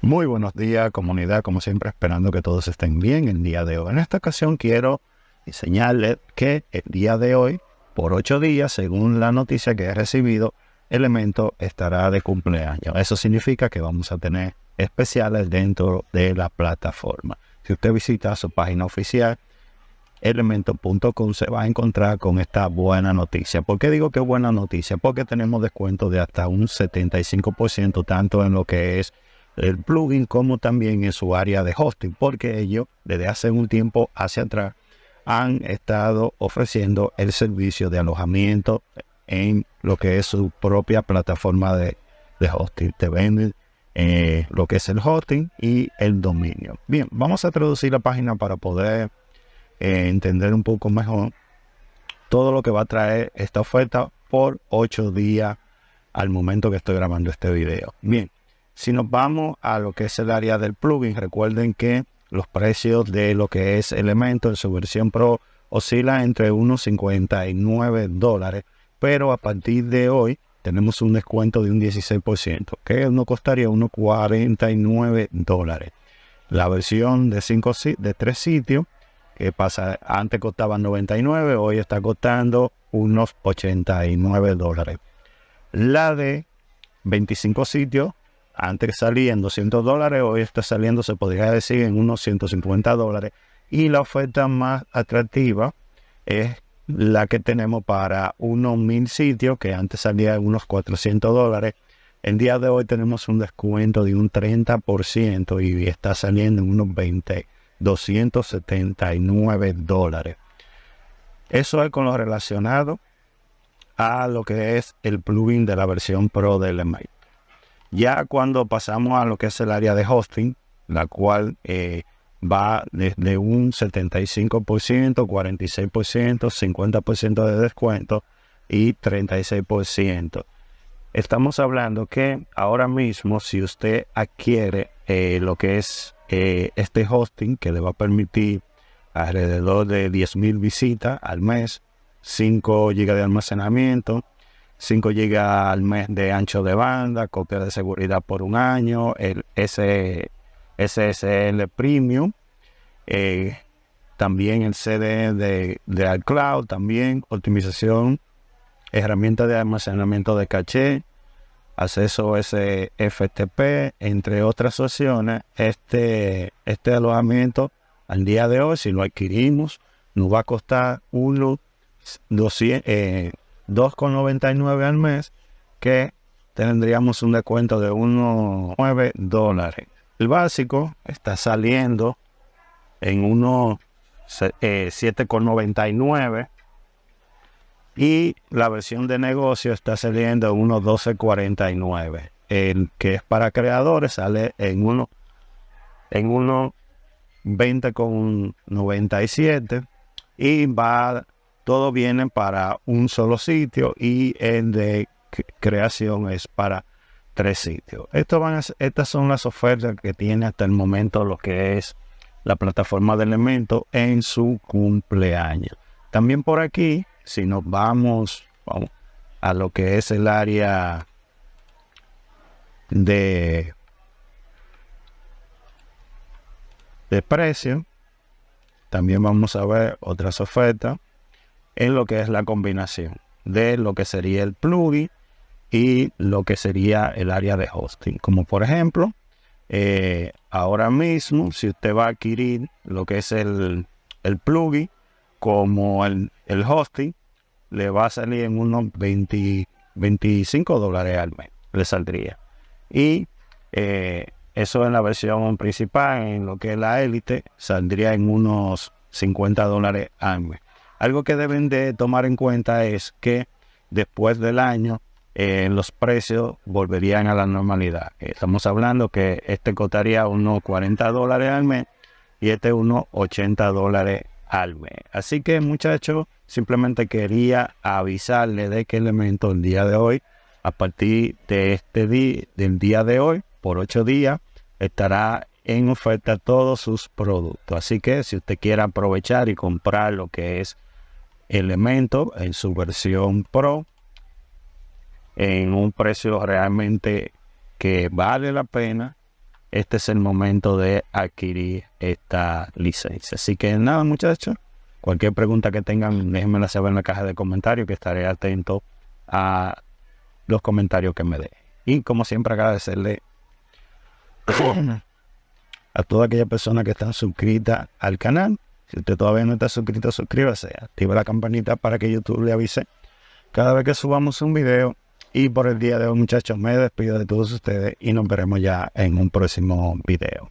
Muy buenos días, comunidad, como siempre esperando que todos estén bien el día de hoy. En esta ocasión quiero enseñarles que el día de hoy, por 8 días, según la noticia que he recibido, Elemento estará de cumpleaños. Eso significa que vamos a tener especiales dentro de la plataforma. Si usted visita su página oficial, elemento.com, se va a encontrar con esta buena noticia. ¿Por qué digo que es buena noticia? Porque tenemos descuento de hasta un 75% tanto en lo que es el plugin como también en su área de hosting, porque ellos desde hace un tiempo hacia atrás han estado ofreciendo el servicio de alojamiento en lo que es su propia plataforma de hosting. Te venden lo que es el hosting y el dominio. Bien, vamos a traducir la página para poder entender un poco mejor todo lo que va a traer esta oferta por 8 días al momento que estoy grabando este video. Bien, si nos vamos a lo que es el área del plugin, recuerden que los precios de lo que es Elementor en su versión Pro oscila entre unos $59, pero a partir de hoy tenemos un descuento de un 16%, que nos costaría unos $49. La versión de 3 sitios, que pasa, antes costaba 99, hoy está costando unos $89. La de 25 sitios, antes salía en $200, hoy está saliendo, se podría decir, en unos $150. Y la oferta más atractiva es la que tenemos para unos 1000 sitios, que antes salía en unos $400. El día de hoy tenemos un descuento de un 30% y está saliendo en unos $279. Eso es con lo relacionado a lo que es el plugin de la versión Pro de Elementor. Ya cuando pasamos a lo que es el área de hosting, la cual va desde un 75%, 46%, 50% de descuento y 36%. Estamos hablando que ahora mismo, si usted adquiere lo que es este hosting, que le va a permitir alrededor de 10,000 visitas al mes, 5 GB de almacenamiento, 5 GB al mes de ancho de banda, copia de seguridad por un año, el SSL Premium, también el CD de iCloud, también optimización, herramienta de almacenamiento de caché, acceso SFTP, entre otras opciones. Este alojamiento al día de hoy, si lo adquirimos, nos va a costar unos 2,99 al mes, que tendríamos un descuento de unos $9. El básico está saliendo en unos 7,99 y la versión de negocio está saliendo en unos 12,49. El que es para creadores sale en unos 20,97 y todo viene para un solo sitio, y el de creación es para 3 sitios. Estas son las ofertas que tiene hasta el momento lo que es la plataforma de Elementor en su cumpleaños. También por aquí, si nos vamos a lo que es el área de precio, también vamos a ver otras ofertas en lo que es la combinación de lo que sería el plugin y lo que sería el área de hosting. Como por ejemplo, ahora mismo, si usted va a adquirir lo que es el plugin como el hosting, le va a salir en unos $25 al mes, le saldría. Y eso en la versión principal, en lo que es la élite, saldría en unos $50 al mes. Algo que deben de tomar en cuenta es que después del año los precios volverían a la normalidad. Estamos hablando que este costaría unos $40 al mes y este unos $80 al mes. Así que, muchachos, simplemente quería avisarle de que Elementor el día de hoy, a partir de del día de hoy, por 8 días, estará en oferta todos sus productos. Así que si usted quiere aprovechar y comprar lo que es Elementor en su versión Pro, en un precio realmente que vale la pena, este es el momento de adquirir esta licencia. Así que nada, muchachos, cualquier pregunta que tengan, déjenmela saber en la caja de comentarios, que estaré atento a los comentarios que me den. Y como siempre, agradecerle a toda aquella persona que están suscritas al canal. Si usted todavía no está suscrito, suscríbase, activa la campanita para que YouTube le avise cada vez que subamos un video. Y por el día de hoy, muchachos, me despido de todos ustedes y nos veremos ya en un próximo video.